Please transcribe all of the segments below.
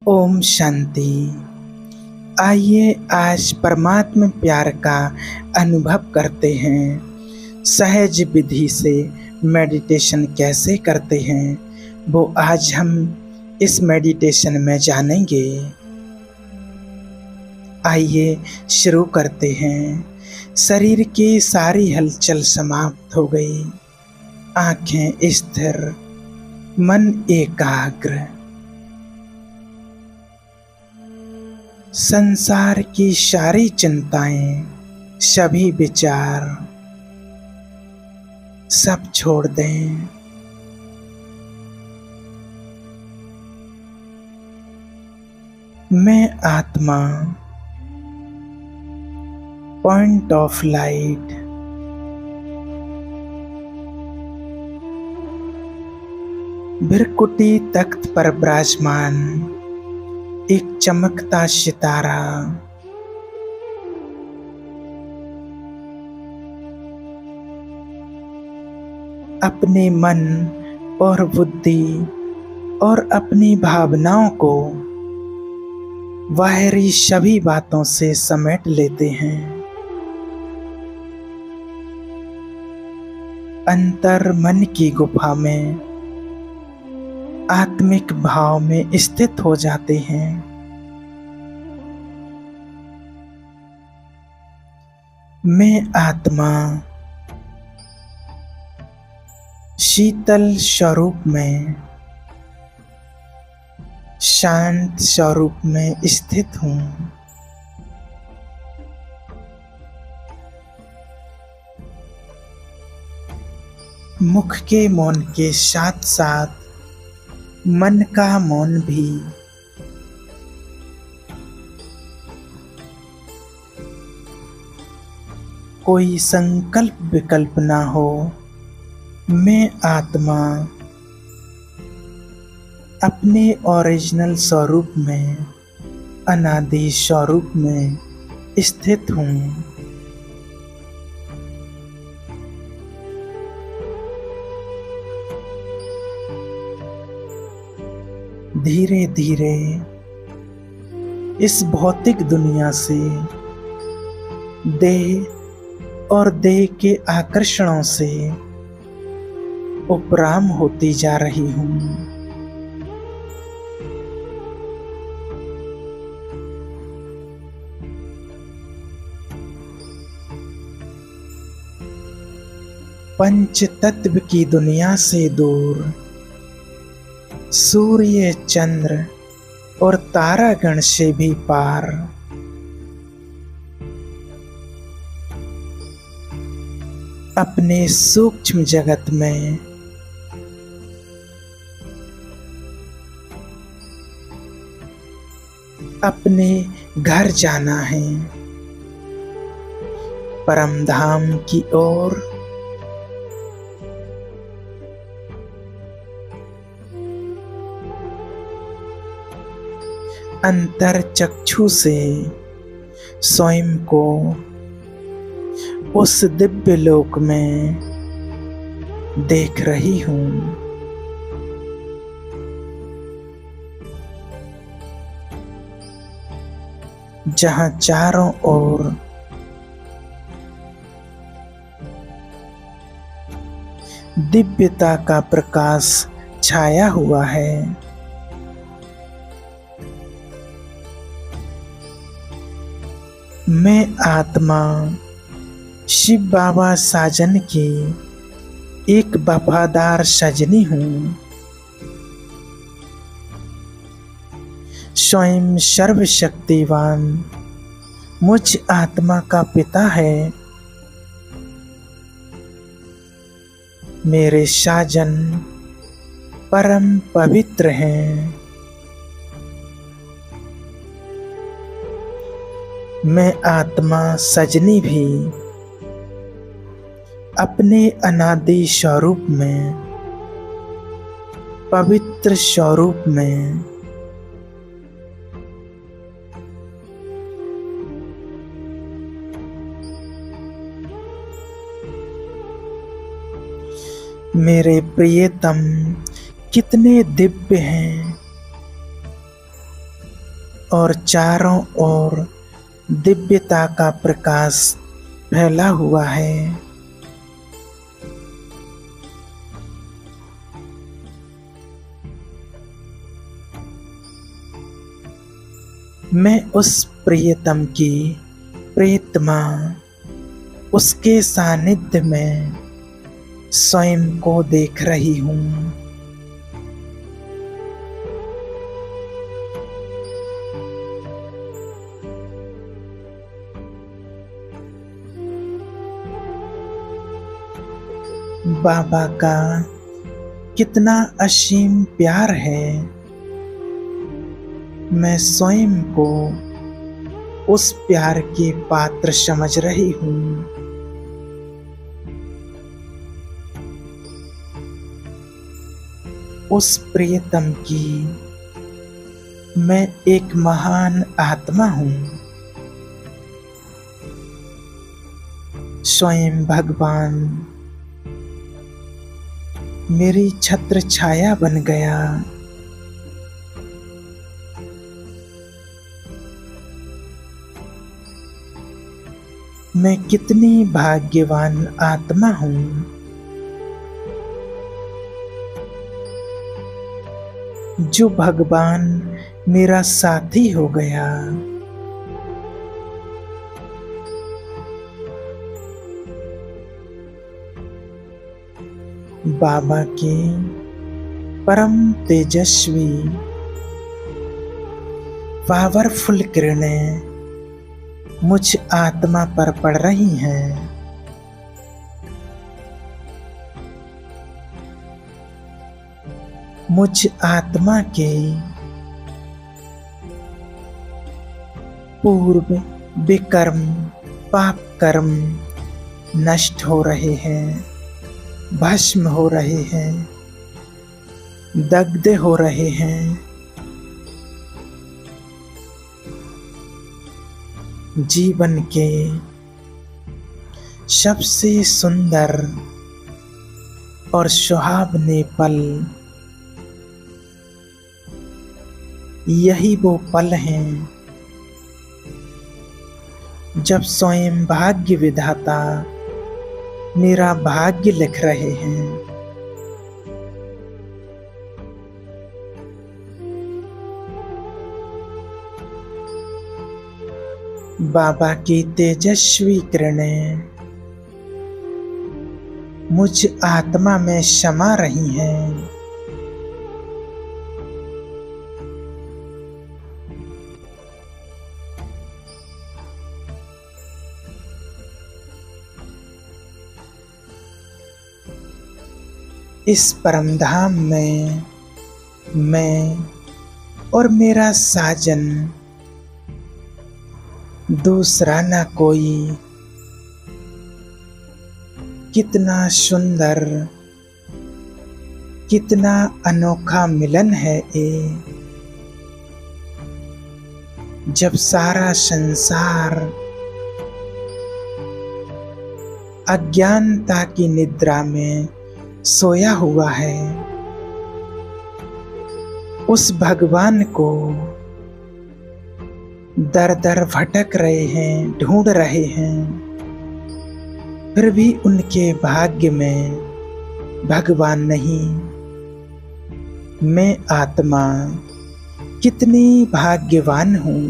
ओम शांति। आइए आज परमात्मा प्यार का अनुभव करते हैं। सहज विधि से मेडिटेशन कैसे करते हैं वो आज हम इस मेडिटेशन में जानेंगे। आइए शुरू करते हैं। शरीर की सारी हलचल समाप्त हो गई, आंखें स्थिर, मन एकाग्र। संसार की सारी चिंताएं, सभी विचार सब छोड़ दें। मैं आत्मा, पॉइंट ऑफ लाइट, भृकुटी तख्त पर विराजमान एक चमकता सितारा। अपने मन और बुद्धि और अपनी भावनाओं को बाहरी सभी बातों से समेट लेते हैं। अंतर मन की गुफा में आत्मिक भाव में स्थित हो जाते हैं। मैं आत्मा शीतल स्वरूप में, शांत स्वरूप में स्थित हूँ। मुख के मौन के साथ साथ मन का मौन भी। कोई संकल्प विकल्प ना हो। मैं आत्मा अपने ओरिजिनल स्वरूप में, अनादि स्वरूप में स्थित हूँ। धीरे धीरे इस भौतिक दुनिया से, देह और देह के आकर्षणों से उपराम होती जा रही हूँ। पंच तत्व की दुनिया से दूर, सूर्य, चंद्र और तारागण से भी पार, अपने सूक्ष्म जगत में अपने घर जाना है, परम धाम की ओर। अंतर चक्षु से स्वयं को उस दिव्य लोक में देख रही हूँ। जहाँ चारों ओर दिव्यता का प्रकाश छाया हुआ है। मैं आत्मा शिव बाबा साजन की एक वफादार सजनी हूँ। स्वयं सर्वशक्तिवान मुझ आत्मा का पिता है। मेरे साजन परम पवित्र हैं। मैं आत्मा सजनी भी अपने अनादि स्वरूप में, पवित्र स्वरूप में मेरे प्रियतम कितने दिव्य हैं। और चारों ओर दिव्यता का प्रकाश फैला हुआ है। मैं उस प्रियतम की प्रियतमा उसके सानिध्य में स्वयं को देख रही हूँ। बाबा का कितना असीम प्यार है। मैं स्वयं को उस प्यार के पात्र समझ रही हूँ। उस प्रियतम की मैं एक महान आत्मा हूँ। स्वयं भगवान मेरी छत्र छाया बन गया। मैं कितनी भाग्यवान आत्मा हूँ जो भगवान मेरा साथी हो गया। बाबा की परम तेजस्वी पावरफुल किरणें मुझ आत्मा पर पड़ रही हैं। मुझ आत्मा के पूर्व विकर्म पाप कर्म नष्ट हो रहे हैं, भस्म हो रहे हैं, दग्ध हो रहे हैं। जीवन के सबसे सुंदर और सुहावने पल यही वो पल हैं जब स्वयं भाग्य विधाता मेरा भाग्य लिख रहे हैं। बाबा की तेजस्वी किरणें मुझ आत्मा में समा रही हैं। इस परमधाम में मैं और मेरा साजन दूसरा ना कोई। कितना सुंदर, कितना अनोखा मिलन है ये। जब सारा संसार अज्ञानता की निद्रा में सोया हुआ है, उस भगवान को दर दर भटक रहे हैं, ढूंढ रहे हैं, फिर भी उनके भाग्य में भगवान नहीं। मैं आत्मा कितनी भाग्यवान हूँ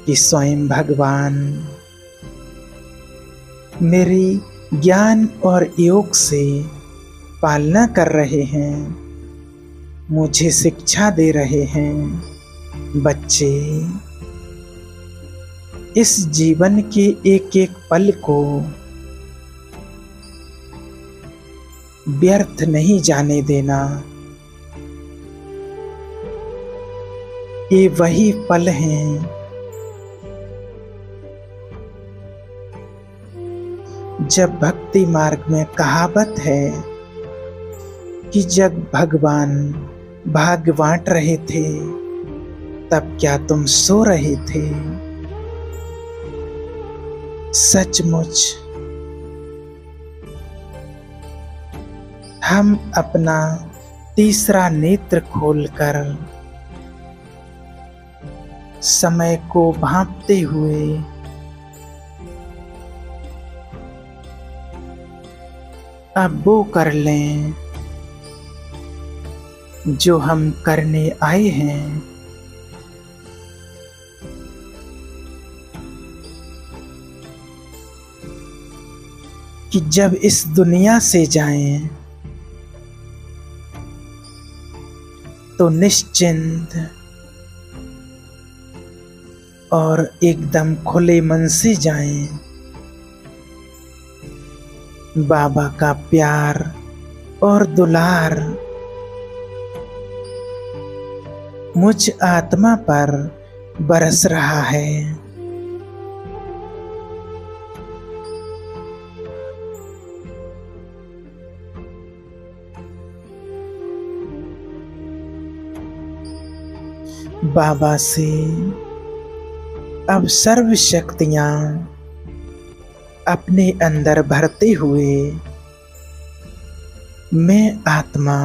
कि स्वयं भगवान मेरी ज्ञान और योग से पालना कर रहे हैं, मुझे शिक्षा दे रहे हैं। बच्चे, इस जीवन के एक एक पल को व्यर्थ नहीं जाने देना। ये वही पल हैं जब भक्ति मार्ग में कहावत है कि जब भगवान भाग्य बांट रहे थे तब क्या तुम सो रहे थे। सचमुच हम अपना तीसरा नेत्र खोलकर समय को भांपते हुए अब वो कर लें जो हम करने आए हैं। कि जब इस दुनिया से जाएं तो निश्चिंत और एकदम खुले मन से जाएं। बाबा का प्यार और दुलार मुझ आत्मा पर बरस रहा है। बाबा से अब सर्व शक्तियां अपने अंदर भरते हुए मैं आत्मा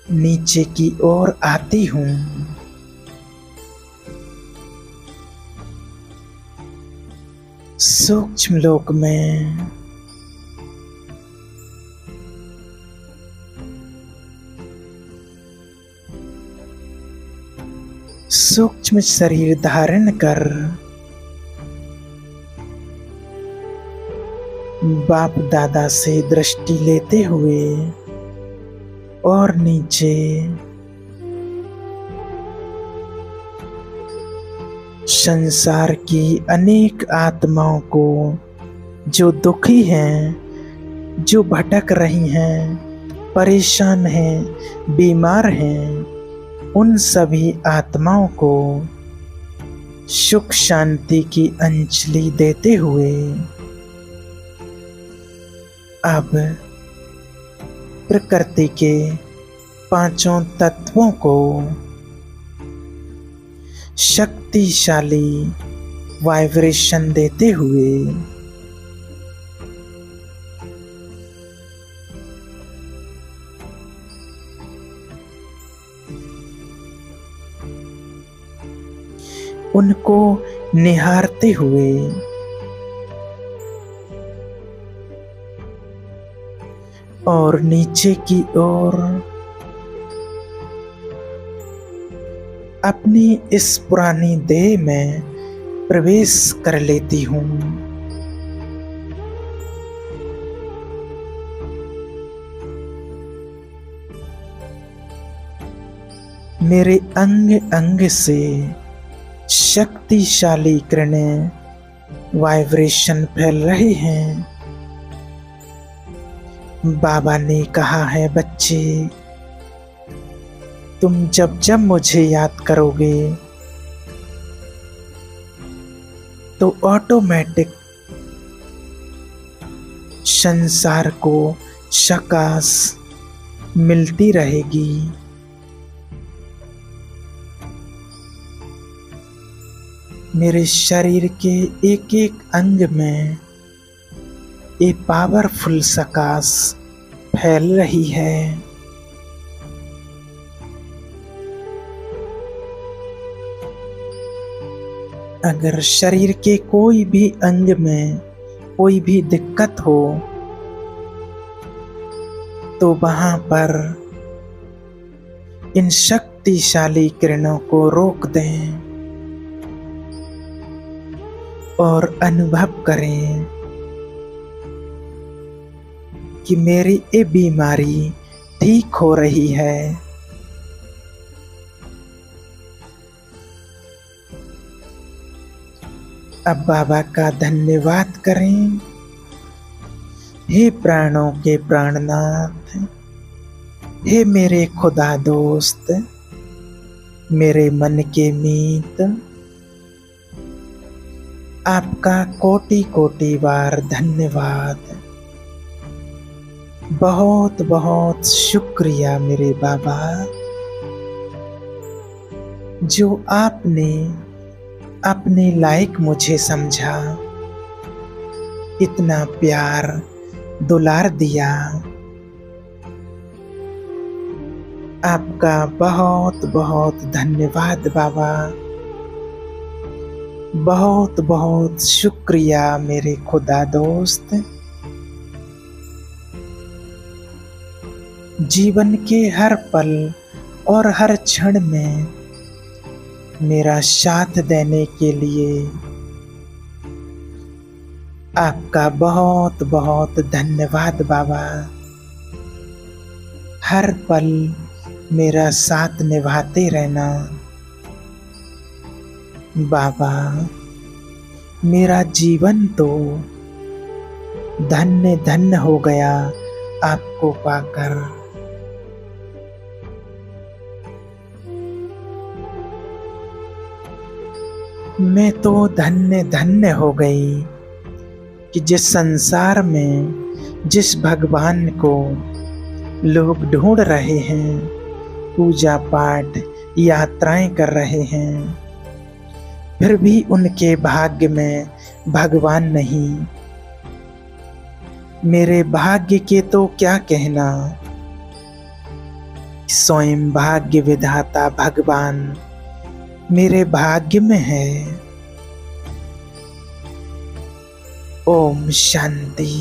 नीचे की ओर आती हूँ। सूक्ष्म लोक में सूक्ष्म शरीर धारण कर बाप दादा से दृष्टि लेते हुए और नीचे संसार की अनेक आत्माओं को जो दुखी हैं, जो भटक रही हैं, परेशान हैं, बीमार हैं, उन सभी आत्माओं को सुख शांति की अंजलि देते हुए अब प्रकृति के पांचों तत्वों को शक्तिशाली वाइब्रेशन देते हुए उनको निहारते हुए और नीचे की ओर अपनी इस पुरानी देह में प्रवेश कर लेती हूँ। मेरे अंग अंग से शक्तिशाली किरणें वाइब्रेशन फैल रहे हैं। बाबा ने कहा है, बच्चे तुम जब जब मुझे याद करोगे तो ऑटोमेटिक संसार को शकास मिलती रहेगी। मेरे शरीर के एक एक अंग में एक पावरफुल सकाश फैल रही है। अगर शरीर के कोई भी अंग में कोई भी दिक्कत हो तो वहां पर इन शक्तिशाली किरणों को रोक दें और अनुभव करें कि मेरी ये बीमारी ठीक हो रही है। अब बाबा का धन्यवाद करें। हे प्राणों के प्राणनाथ, हे मेरे खुदा दोस्त, मेरे मन के मीत, आपका कोटि कोटि बार धन्यवाद। बहुत बहुत शुक्रिया मेरे बाबा, जो आपने अपने लायक मुझे समझा, इतना प्यार दुलार दिया। आपका बहुत बहुत धन्यवाद बाबा। बहुत बहुत शुक्रिया मेरे खुदा दोस्त। जीवन के हर पल और हर क्षण में मेरा साथ देने के लिए आपका बहुत बहुत धन्यवाद बाबा। हर पल मेरा साथ निभाते रहना बाबा। मेरा जीवन तो धन्य धन्य हो गया आपको पाकर। मैं तो धन्य धन्य हो गई कि जिस संसार में जिस भगवान को लोग ढूंढ रहे हैं, पूजा पाठ यात्राएं कर रहे हैं, फिर भी उनके भाग्य में भगवान नहीं। मेरे भाग्य के तो क्या कहना, स्वयं भाग्य विधाता भगवान मेरे भाग्य में है। ओम शांति।